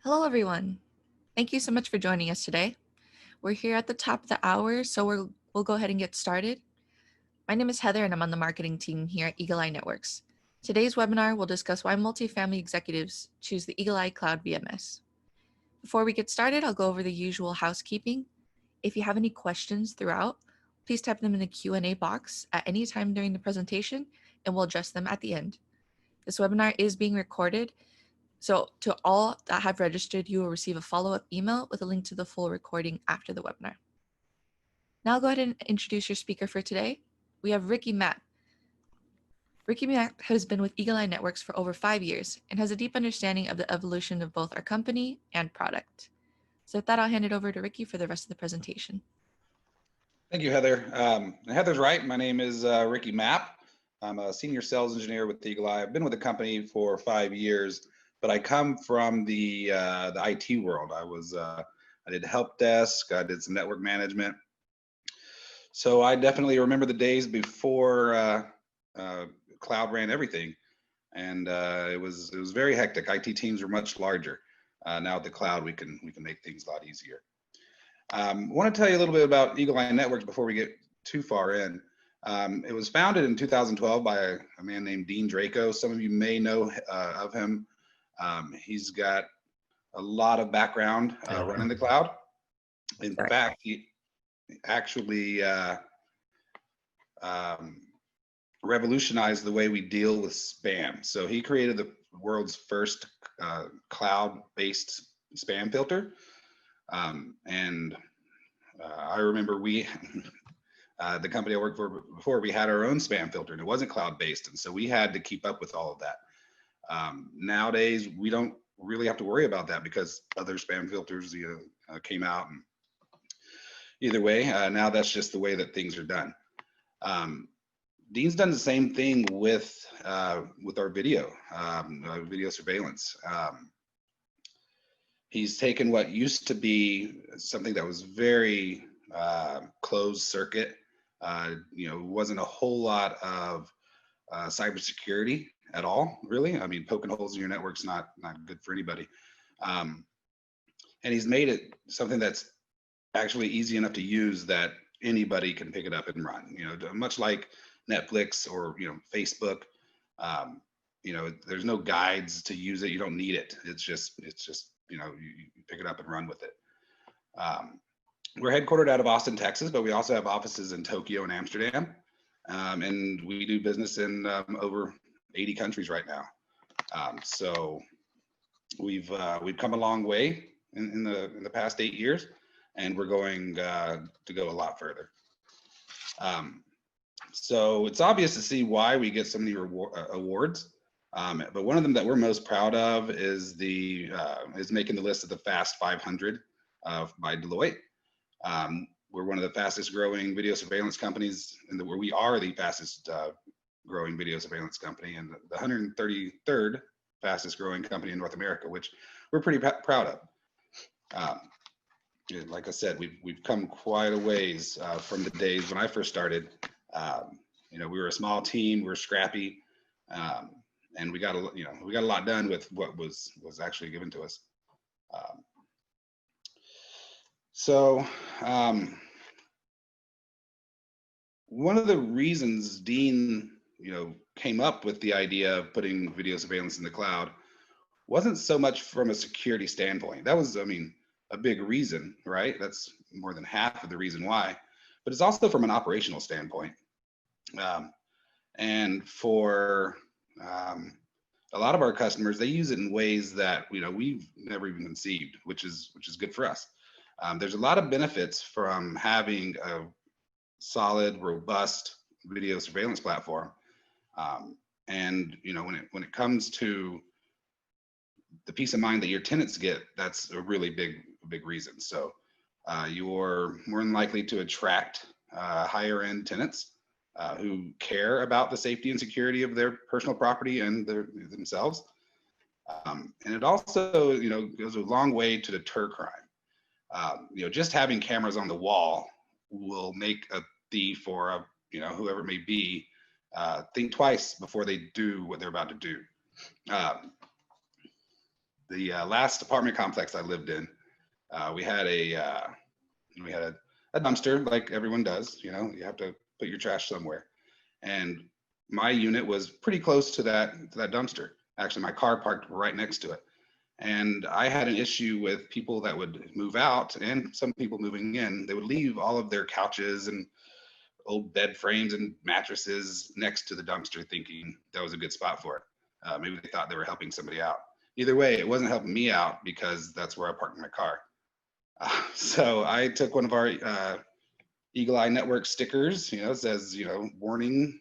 Hello, everyone. Thank you so much for joining us today. We're here at the top of the hour, so we'll go ahead and get started. My name is Heather, and I'm on the marketing team here at Eagle Eye Networks. Today's webinar will discuss why multifamily executives choose the Eagle Eye Cloud VMS. Before we get started, I'll go over the usual housekeeping. If you have any questions throughout, please type them in the Q&A box at any time during the presentation, and we'll address them at the end. This webinar is being recorded, so to all that have registered, you will receive a follow-up email with a link to the full recording after the webinar. Now I'll go ahead and introduce your speaker for today. We have Ricky Mapp. Ricky Mapp has been with Eagle Eye Networks for over 5 years and has a deep understanding of the evolution of both our company and product. So with that, I'll hand it over to Ricky for the rest of the presentation. Thank you, Heather. Heather's right. My name is Ricky Mapp. I'm a senior sales engineer with Eagle Eye. I've been with the company for 5 years, but I come from the IT world. I did help desk. I did some network management. So I definitely remember the days before cloud ran everything, and it was very hectic. IT teams were much larger. Now with the cloud, we can make things a lot easier. I want to tell you a little bit about Eagle Eye Networks before we get too far in. It was founded in 2012 by a man named Dean Draco. Some of you may know of him. He's got a lot of background running the cloud. In fact, he actually revolutionized the way we deal with spam. So he created the world's first cloud-based spam filter. I remember the company I worked for before, we had our own spam filter, and it wasn't cloud-based, and so we had to keep up with all of that. Nowadays, we don't really have to worry about that because other spam filters came out, and either way, now that's just the way that things are done. Dean's done the same thing with our video surveillance. He's taken what used to be something that was very closed circuit. Wasn't a whole lot of cybersecurity at all, really. I mean, poking holes in your network's not good for anybody. And he's made it something that's actually easy enough to use that anybody can pick it up and run. Much like Netflix or Facebook. There's no guides to use it. You don't need it. It's just you pick it up and run with it. We're headquartered out of Austin, Texas, but we also have offices in Tokyo and Amsterdam, and we do business in over 80 countries right now. So we've come a long way in the past 8 years, and we're going to go a lot further. So it's obvious to see why we get so many awards. But one of them that we're most proud of is making the list of the Fast 500 by Deloitte. We're one of the fastest growing video surveillance companies, where we are the fastest growing video surveillance company, and the 133rd fastest growing company in North America, which we're pretty proud of. Like I said, we've come quite a ways from the days when I first started. We were a small team, we were scrappy. And we got a lot done with what was actually given to us. One of the reasons Dean, came up with the idea of putting video surveillance in the cloud wasn't so much from a security standpoint. That was, a big reason, right? That's more than half of the reason why. But it's also from an operational standpoint. And for a lot of our customers, they use it in ways that we've never even conceived, which is good for us. There's a lot of benefits from having a solid, robust video surveillance platform, and when it comes to the peace of mind that your tenants get, that's a really big reason. So you're more than likely to attract higher end tenants who care about the safety and security of their personal property and themselves. And it also, goes a long way to deter crime. Just having cameras on the wall will make a thief or whoever it may be think twice before they do what they're about to do. The last apartment complex I lived in, we had a dumpster like everyone does. You know, you have to put your trash somewhere. And my unit was pretty close to that dumpster. Actually, my car parked right next to it. And I had an issue with people that would move out and some people moving in. They would leave all of their couches and old bed frames and mattresses next to the dumpster, thinking that was a good spot for it. Maybe they thought they were helping somebody out. Either way, it wasn't helping me out because that's where I parked my car. So I took one of our Eagle Eye Network stickers. You know, it says, you know, warning,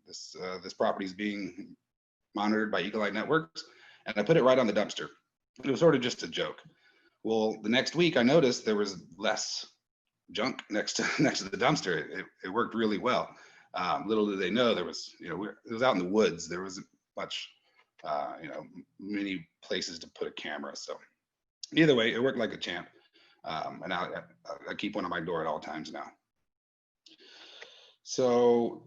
this property is being monitored by Eagle Eye Networks, and I put it right on the dumpster. It was sort of just a joke. Well, the next week I noticed there was less junk next to the dumpster. It worked really well. Little did they know there was, you know, it was out in the woods. There wasn't much, you know, many places to put a camera. So either way, it worked like a champ. And I keep one on my door at all times now. So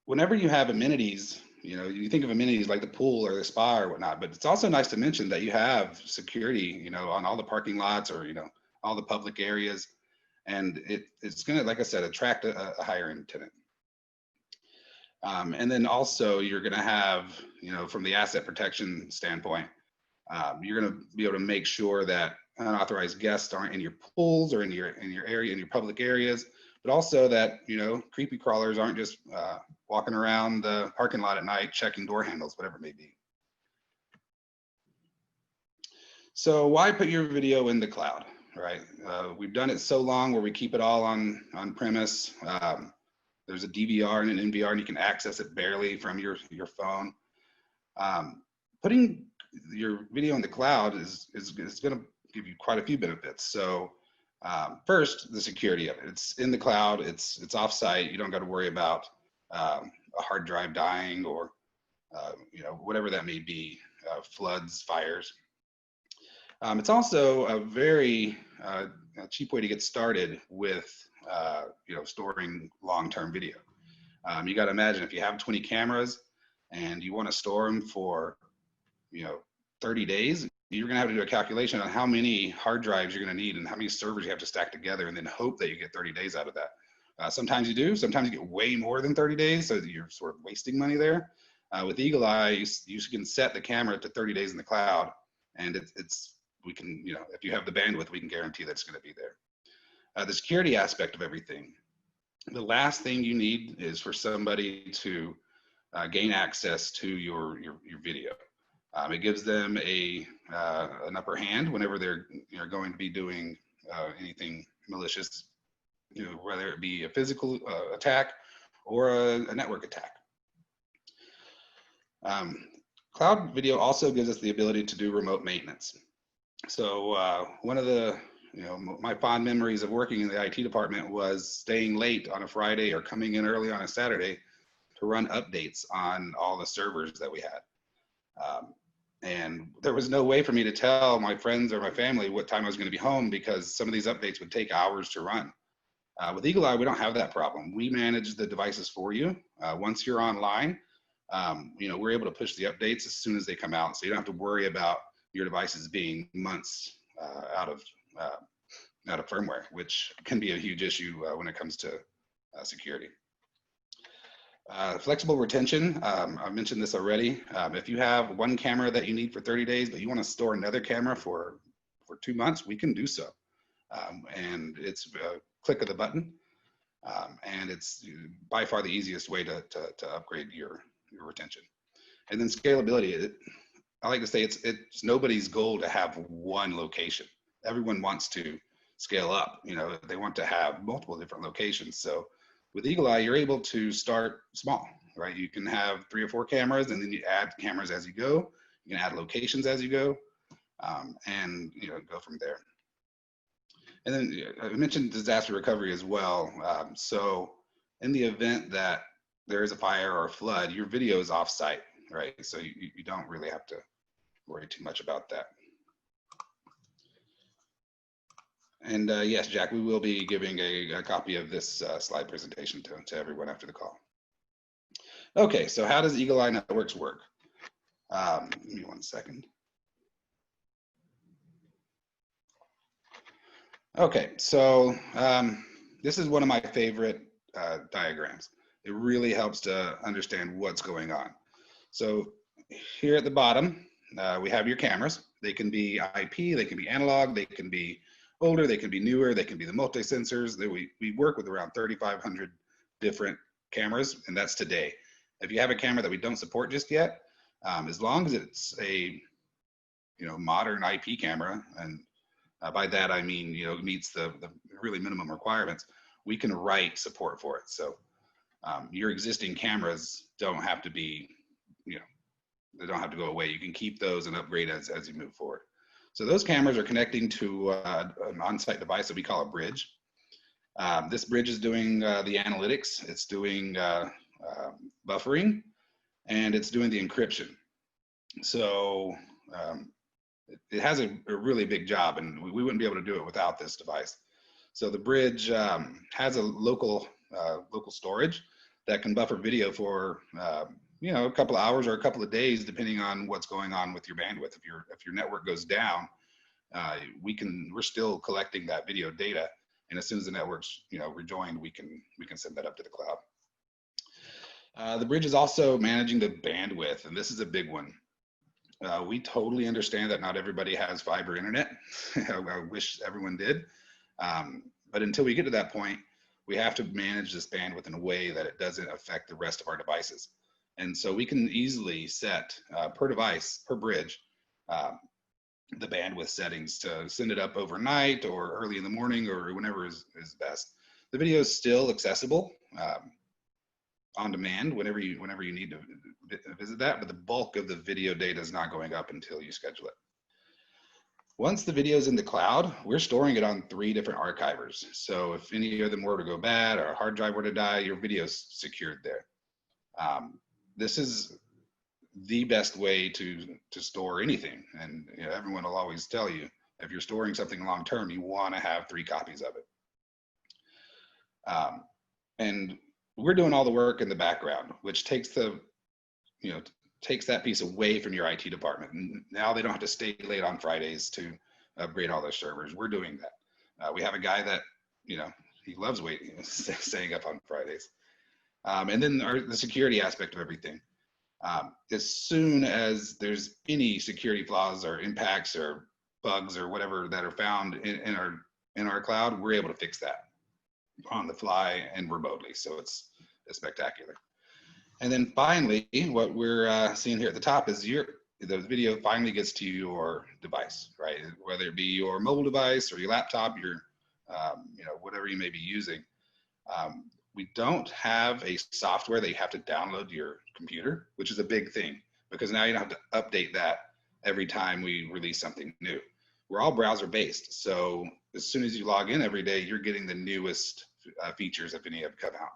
whenever you have amenities, you know, you think of amenities like the pool or the spa or whatnot, but it's also nice to mention that you have security, you know, on all the parking lots or, you know, all the public areas. And it's going to, like I said, attract a higher end tenant. And then also you're going to have, you know, from the asset protection standpoint, you're going to be able to make sure that unauthorized guests aren't in your pools or in your area, in your public areas, but also that, you know, creepy crawlers aren't just walking around the parking lot at night checking door handles, whatever it may be. So why put your video in the cloud, right? We've done it so long where we keep it all on premise. There's a DVR and an NVR, and you can access it barely from your phone. Putting your video in the cloud is going to give you quite a few benefits. So first, the security of it. It's in the cloud. It's offsite. You don't got to worry about a hard drive dying or you know, whatever that may be, floods, fires. It's also a very cheap way to get started with you know, storing long-term video. You got to imagine if you have 20 cameras and you want to store them for, you know, 30 days, you're going to have to do a calculation on how many hard drives you're going to need and how many servers you have to stack together, and then hope that you get 30 days out of that. Sometimes you do, sometimes you get way more than 30 days, so you're sort of wasting money there. With Eagle Eye, you can set the camera to 30 days in the cloud, and we can, you know, if you have the bandwidth, we can guarantee that it's going to be there. The security aspect of everything. The last thing you need is for somebody to gain access to your video. It gives them an upper hand whenever they're, you know, going to be doing anything malicious, you know, whether it be a physical attack or a network attack. Cloud video also gives us the ability to do remote maintenance. So one of the, you know, my fond memories of working in the IT department was staying late on a Friday or coming in early on a Saturday to run updates on all the servers that we had. And there was no way for me to tell my friends or my family what time I was going to be home because some of these updates would take hours to run. With Eagle Eye, we don't have that problem. We manage the devices for you. Once you're online, you know, we're able to push the updates as soon as they come out. So you don't have to worry about your devices being months out of firmware, which can be a huge issue when it comes to security. Flexible retention, I mentioned this already. If you have one camera that you need for 30 days, but you want to store another camera for 2 months, we can do so. And it's a click of the button. And it's by far the easiest way to upgrade your retention. And then scalability. I like to say it's nobody's goal to have one location. Everyone wants to scale up. You know, they want to have multiple different locations. So with Eagle Eye, you're able to start small, right? You can have 3 or 4 cameras, and then you add cameras as you go. You can add locations as you go, and, you know, go from there. And then I mentioned disaster recovery as well. So in the event that there is a fire or a flood, your video is offsite, right? So you don't really have to worry too much about that. And yes, Jack, we will be giving a copy of this slide presentation to everyone after the call. Okay, so how does Eagle Eye Networks work? Give me 1 second. Okay, so this is one of my favorite diagrams. It really helps to understand what's going on. So here at the bottom, we have your cameras. They can be IP, they can be analog, they can be older, they can be newer, they can be the multi-sensors. We work with around 3,500 different cameras, and that's today. If you have a camera that we don't support just yet, as long as it's a modern IP camera, and by that I mean it meets the really minimum requirements, we can write support for it. So your existing cameras don't have to be, they don't have to go away. You can keep those and upgrade as you move forward. So those cameras are connecting to an on-site device that we call a bridge. This bridge is doing the analytics, it's doing buffering, and it's doing the encryption. So it has a really big job, and we wouldn't be able to do it without this device. So the bridge has a local storage that can buffer video for a couple of hours or a couple of days, depending on what's going on with your bandwidth. If your network goes down, we're still collecting that video data, and as soon as the network's rejoined, we can send that up to the cloud. The bridge is also managing the bandwidth, and this is a big one. We totally understand that not everybody has fiber internet. I wish everyone did. But until we get to that point, we have to manage this bandwidth in a way that it doesn't affect the rest of our devices. And so we can easily set per device, per bridge, the bandwidth settings to send it up overnight or early in the morning or whenever is best. The video is still accessible on demand whenever you need to visit that, but the bulk of the video data is not going up until you schedule it. Once the video is in the cloud, we're storing it on 3 different archivers. So if any of them were to go bad or a hard drive were to die, your video is secured there. This is the best way to store anything. And everyone will always tell you, if you're storing something long term, you want to have 3 copies of it. And we're doing all the work in the background, which takes takes that piece away from your IT department. And now they don't have to stay late on Fridays to upgrade all their servers. We're doing that. We have a guy that, he loves waiting, staying up on Fridays. And then the security aspect of everything. As soon as there's any security flaws or impacts or bugs or whatever that are found in our cloud, we're able to fix that on the fly and remotely. So it's spectacular. And then finally, what we're seeing here at the top is the video finally gets to your device, right? Whether it be your mobile device or your laptop, your whatever you may be using. We don't have a software that you have to download to your computer, which is a big thing, because now you don't have to update that every time we release something new. We're all browser based, so as soon as you log in every day, you're getting the newest features, if any have come out.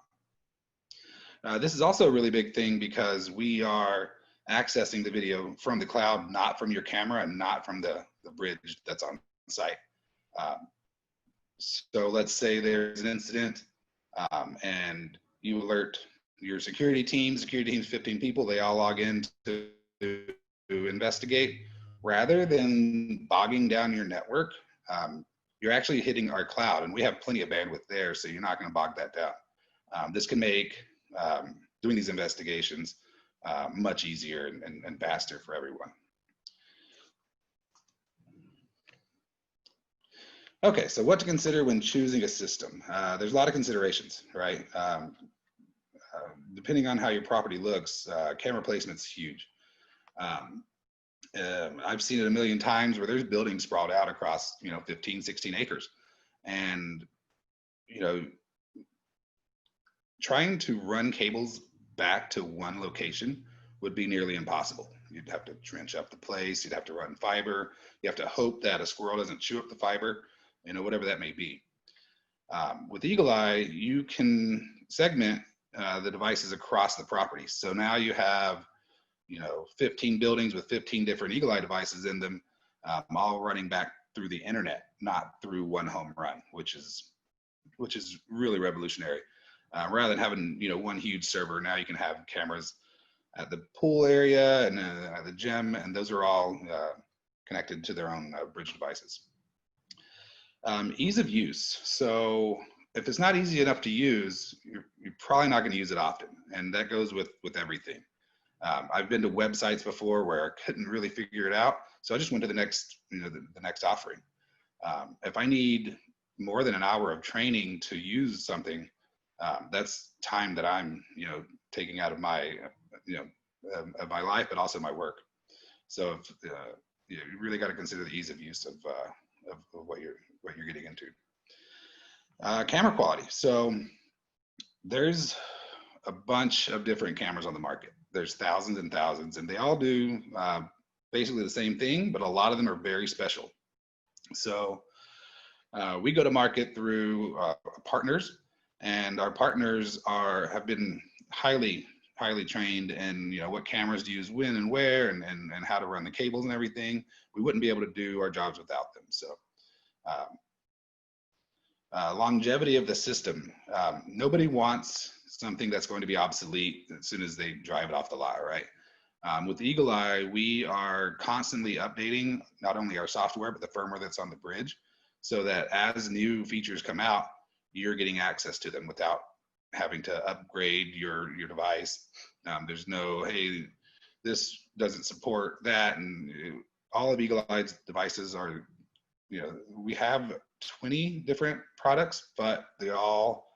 This is also a really big thing because we are accessing the video from the cloud, not from your camera and not from the bridge that's on site. So let's say there's an incident and you alert your security team's 15 people, they all log in to investigate. Rather than bogging down your network, you're actually hitting our cloud, and we have plenty of bandwidth there, so you're not going to bog that down. This can make doing these investigations much easier and faster for everyone. Okay, so what to consider when choosing a system? There's a lot of considerations, right? Depending on how your property looks, camera placement's huge. I've seen it a million times where there's buildings sprawled out across 15, 16 acres, and trying to run cables back to one location would be nearly impossible. You'd have to trench up the place, you'd have to run fiber, you have to hope that a squirrel doesn't chew up the fiber, whatever that may be. With Eagle Eye, you can segment the devices across the property. So now you have 15 buildings with 15 different Eagle Eye devices in them, all running back through the internet, not through one home run, which is really revolutionary. Rather than having one huge server, now you can have cameras at the pool area and at the gym, and those are all connected to their own bridge devices. Ease of use. So if it's not easy enough to use, you're probably not going to use it often, and that goes with everything. I've been to websites before where I couldn't really figure it out, so I just went to the next, the next offering. If I need more than an hour of training to use something, that's time that I'm, taking out of my, of my life, but also my work. So if, you really got to consider the ease of use of what you're getting into. Camera quality. So there's a bunch of different cameras on the market. There's thousands and thousands, and they all do basically the same thing, but a lot of them are very special. So we go to market through partners, and our partners have been highly trained in what cameras to use when and where, and how to run the cables and everything. We wouldn't be able to do our jobs without them. So longevity of the system. Nobody wants something that's going to be obsolete as soon as they drive it off the lot, right? With Eagle Eye, we are constantly updating not only our software, but the firmware that's on the bridge, so that as new features come out, you're getting access to them without having to upgrade your device. There's no, hey, this doesn't support that. And all of Eagle Eye's devices are, we have 20 different products, but they all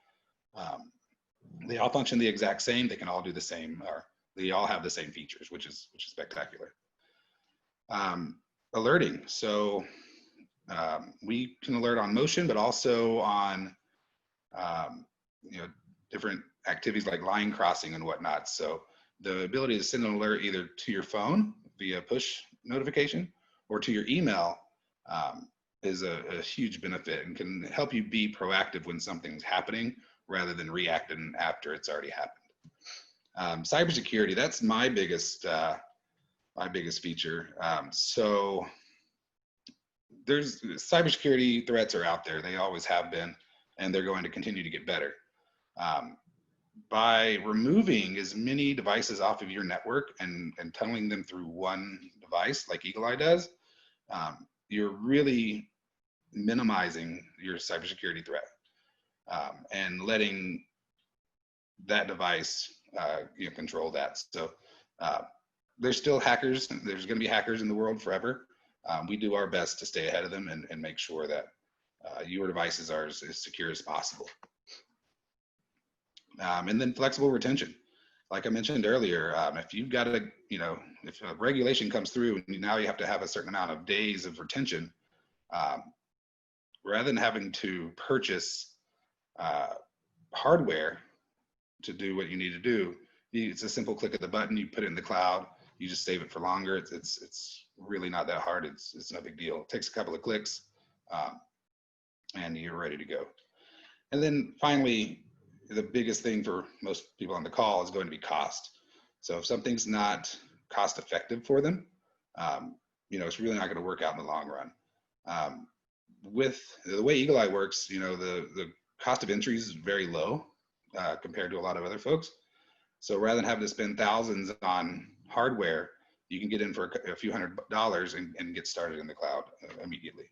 function the exact same. They can all do the same, or they all have the same features, which is spectacular. Alerting. So we can alert on motion, but also on different activities like line crossing and whatnot. So the ability to send an alert either to your phone via push notification or to your email is a huge benefit, and can help you be proactive when something's happening rather than reacting after it's already happened. Cybersecurity, that's my biggest feature. So there's cybersecurity threats are out there. They always have been, and they're going to continue to get better. By removing as many devices off of your network and tunneling them through one device like Eagle Eye does, you're really minimizing your cybersecurity threat, and letting that device control that. So there's still hackers. There's going to be hackers in the world forever. We do our best to stay ahead of them and make sure that your devices are as secure as possible. And then flexible retention. Like I mentioned earlier, if you've got if a regulation comes through and now you have to have a certain amount of days of retention, rather than having to purchase hardware to do what you need to do, it's a simple click of the button. You put it in the cloud. You just save it for longer. It's really not that hard. It's no big deal. It takes a couple of clicks, and you're ready to go. And then finally, the biggest thing for most people on the call is going to be cost. So if something's not cost effective for them, it's really not going to work out in the long run. With the way Eagle Eye works, the cost of entry is very low compared to a lot of other folks. So rather than having to spend thousands on hardware, you can get in for a few $100 and get started in the cloud immediately.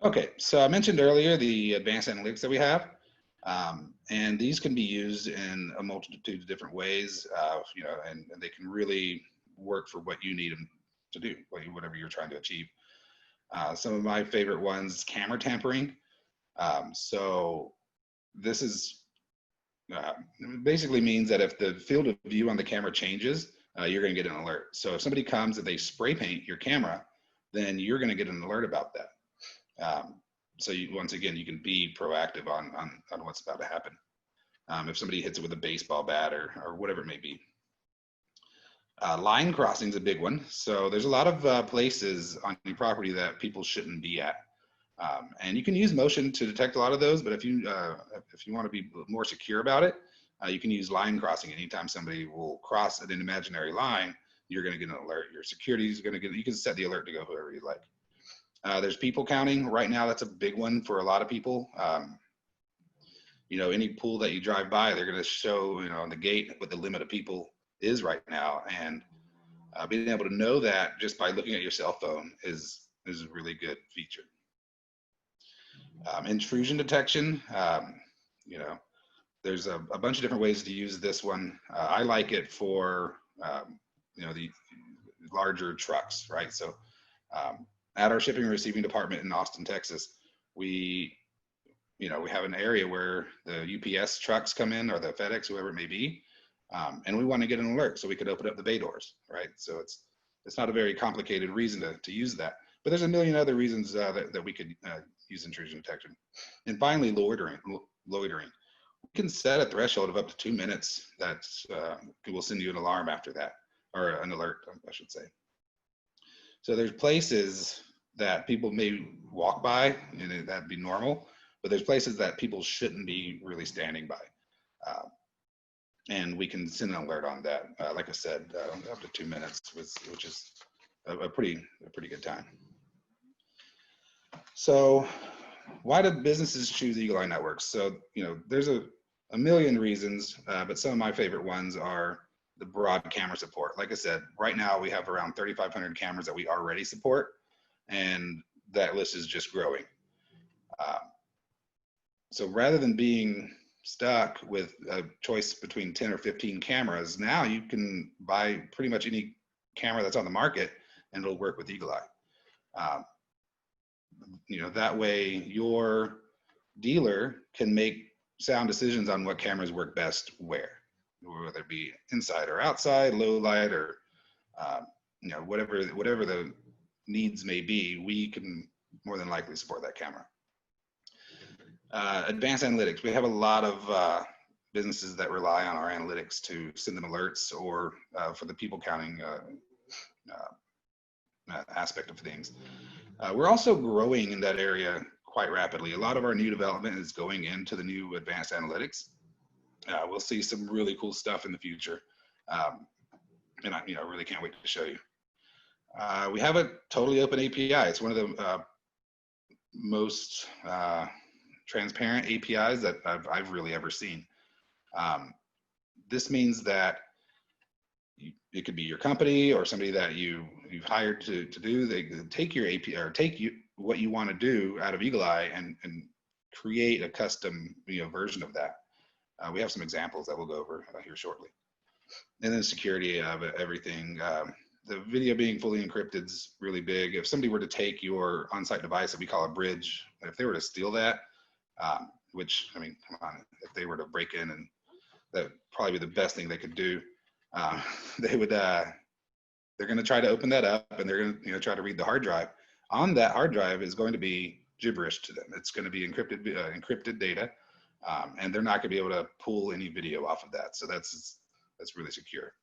Okay, so I mentioned earlier the advanced analytics that we have, and these can be used in a multitude of different ways, and they can really work for what you need them to do, whatever you're trying to achieve. Some of my favorite ones, camera tampering. So this is basically means that if the field of view on the camera changes, you're going to get an alert. So if somebody comes and they spray paint your camera, then you're going to get an alert about that. So once again, you can be proactive on what's about to happen. If somebody hits it with a baseball bat or whatever it may be. Line crossing is a big one. So there's a lot of places on your property that people shouldn't be at. And you can use motion to detect a lot of those, but if you want to be more secure about it, you can use line crossing. Anytime somebody will cross an imaginary line, you're going to get an alert. Your security is going to you can set the alert to go whoever you like. There's people counting right now. That's a big one for a lot of people. any pool that you drive by, they're going to show, on the gate what the limit of people is right now. And being able to know that just by looking at your cell phone is a really good feature. Intrusion detection, there's a bunch of different ways to use this one. I like it for, the larger trucks, right? So at our shipping and receiving department in Austin, Texas, we have an area where the UPS trucks come in, or the FedEx, whoever it may be, and we want to get an alert so we could open up the bay doors, right? So it's not a very complicated reason to use that, but there's a million other reasons that we could use intrusion detection. And finally, loitering. We can set a threshold of up to 2 minutes that will send you an alarm after that, or an alert, I should say. So there's places that people may walk by, and that'd be normal, but there's places that people shouldn't be really standing by. And we can send an alert on that. Like I said, up to 2 minutes, which is a pretty good time. So why do businesses choose Eagle Eye Networks? So, there's a million reasons, but some of my favorite ones are the broad camera support. Like I said, right now we have around 3,500 cameras that we already support, and that list is just growing. So rather than being stuck with a choice between 10 or 15 cameras, now you can buy pretty much any camera that's on the market and it'll work with Eagle Eye. That way your dealer can make sound decisions on what cameras work best where, whether it be inside or outside, low light, or whatever the needs may be, we can more than likely support that camera. Advanced analytics. We have a lot of businesses that rely on our analytics to send them alerts, or for the people counting aspect of things. We're also growing in that area quite rapidly. A lot of our new development is going into the new advanced analytics. We'll see some really cool stuff in the future, and I really can't wait to show you. We have a totally open API. It's one of the most transparent APIs that I've really ever seen. This means that it could be your company or somebody that you've hired to do. They take your API, or take what you want to do out of Eagle Eye and create a custom version of that. We have some examples that we'll go over here shortly. And then security of everything. The video being fully encrypted is really big. If somebody were to take your on-site device that we call a bridge, if they were to steal that, which, I mean, come on, if they were to break in, and that would probably be the best thing they could do, they would, they're going to try to open that up, and they're going to try to read the hard drive. On that hard drive is going to be gibberish to them. It's going to be encrypted data, and they're not going to be able to pull any video off of that. So that's really secure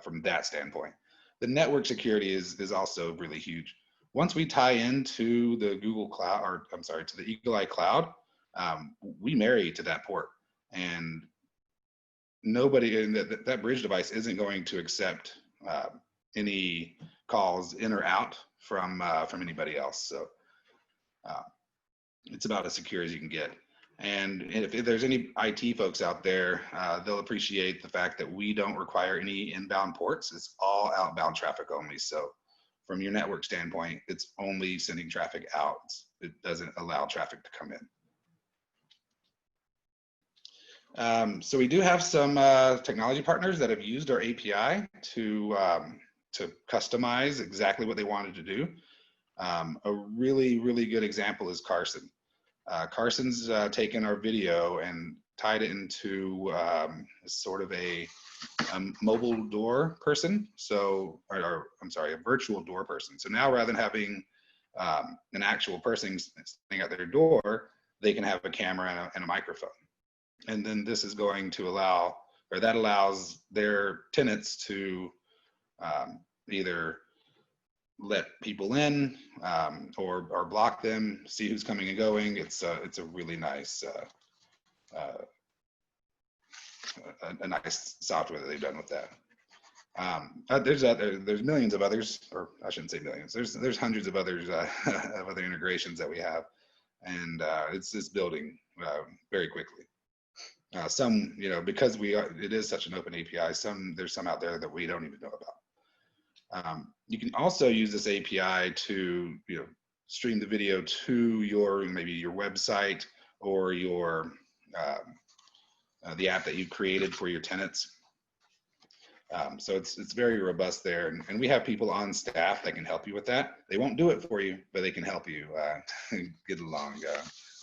from that standpoint. The network security is also really huge. Once we tie into the Google Cloud, or I'm sorry, to the Eagle Eye Cloud, we marry to that port, and nobody in that bridge device isn't going to accept any calls in or out from anybody else. So it's about as secure as you can get. And if there's any IT folks out there, they'll appreciate the fact that we don't require any inbound ports. It's all outbound traffic only. So from your network standpoint, it's only sending traffic out. It doesn't allow traffic to come in. So we do have some technology partners that have used our API to customize exactly what they wanted to do. A really, really good example is Carson. Carson's taken our video and tied it into sort of a mobile door person. So, or I'm sorry, a virtual door person. So now, rather than having an actual person standing at their door, they can have a camera and a microphone. And then this is going to allow, or that allows their tenants to either let people in or block them, see who's coming and going. It's a really nice a nice software that they've done with that. There's millions of others, or I shouldn't say millions. There's hundreds of others of other integrations that we have, and it's building very quickly. Some, because it is such an open API, there's some out there that we don't even know about. You can also use this API to, stream the video to maybe your website or the app that you created for your tenants. So it's very robust there, and we have people on staff that can help you with that. They won't do it for you, but they can help you get along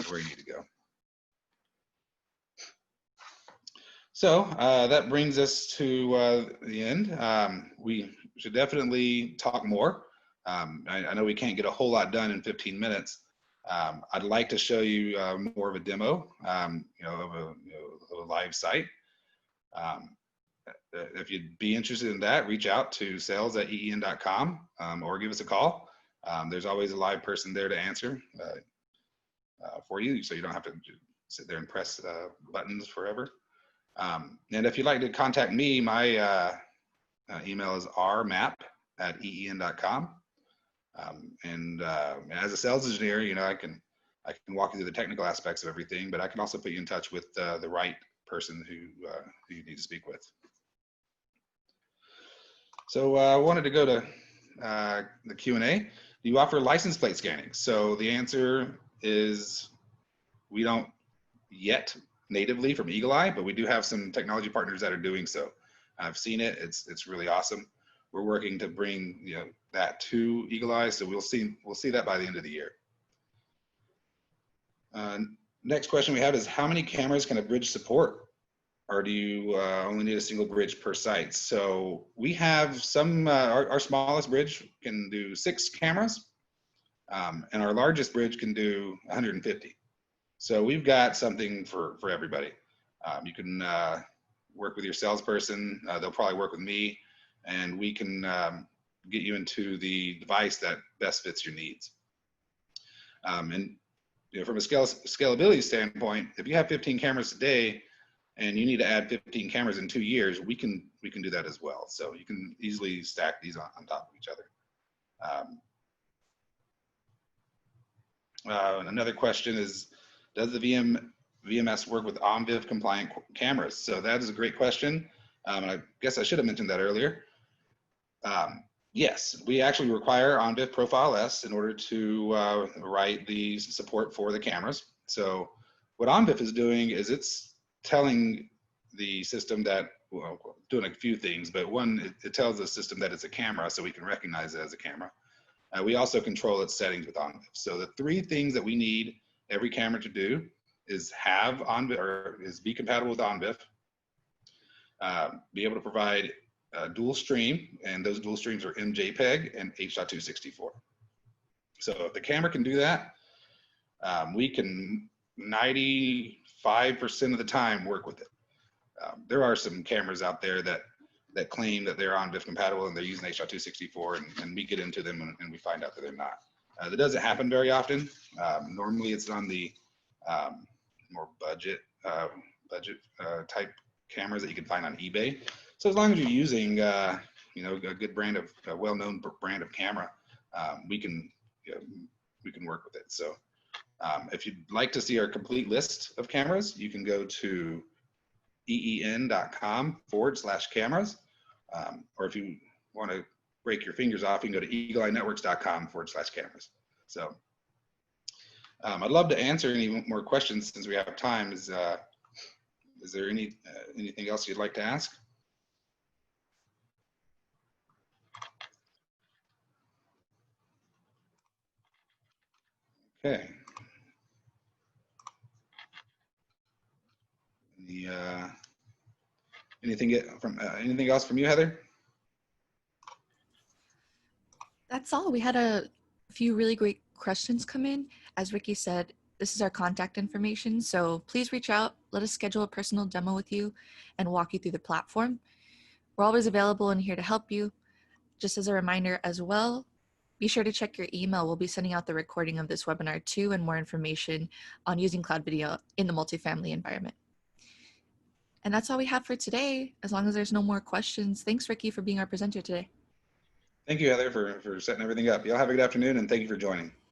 where you need to go. So that brings us to the end. We should definitely talk more. I know we can't get a whole lot done in 15 minutes. I'd like to show you more of a demo, of a live site. If you'd be interested in that, reach out to sales@een.com or give us a call. There's always a live person there to answer for you, so you don't have to sit there and press buttons forever. And if you'd like to contact me, my email is rmap@een.com. And as a sales engineer, I can walk you through the technical aspects of everything, but I can also put you in touch with the right person who you need to speak with. So I wanted to go to the Q&A. Do you offer license plate scanning? So the answer is we don't yet natively from Eagle Eye, but we do have some technology partners that are doing so. I've seen it. It's really awesome. We're working to bring that to Eagle Eye, so we'll see that by the end of the year. Next question we have is, how many cameras can a bridge support? Or do you only need a single bridge per site? So we have some, our smallest bridge can do 6 cameras, and our largest bridge can do 150. So we've got something for everybody. You can work with your salesperson. They'll probably work with me, and we can get you into the device that best fits your needs. And from a scalability standpoint, if you have 15 cameras today and you need to add 15 cameras in 2 years, we can do that as well. So you can easily stack these on top of each other. Another question is, does the VMS work with ONVIF compliant cameras? So that is a great question. And I guess I should have mentioned that earlier. Yes, we actually require ONVIF Profile S in order to write the support for the cameras. So what ONVIF is doing is it's telling the system that, well, doing a few things, but one, it tells the system that it's a camera, so we can recognize it as a camera. We also control its settings with ONVIF. So the 3 things that we need every camera to do is have ONVIF, or is be compatible with ONVIF, be able to provide dual stream, and those dual streams are MJPEG and H.264. So if the camera can do that, we can 95% of the time work with it. There are some cameras out there that claim that they're ONVIF compatible and they're using H.264, and we get into them and we find out that they're not. That doesn't happen very often. Normally it's on the more budget type cameras that you can find on eBay. So as long as you're using a good brand of a well-known brand of camera, we can work with it. So if you'd like to see our complete list of cameras, you can go to een.com/cameras, or if you want to break your fingers off, you can go to eagleeyetworks.com/cameras. So I'd love to answer any more questions since we have time. Is there anything else you'd like to ask? Okay. Anything else from you, Heather? That's all. We had a few really great questions come in. As Ricky said, this is our contact information, so please reach out. Let us schedule a personal demo with you and walk you through the platform. We're always available and here to help you. Just as a reminder as well, be sure to check your email. We'll be sending out the recording of this webinar too, and more information on using cloud video in the multifamily environment. And that's all we have for today, as long as there's no more questions. Thanks, Ricky, for being our presenter today. Thank you, Heather, for setting everything up. Y'all have a good afternoon, and thank you for joining.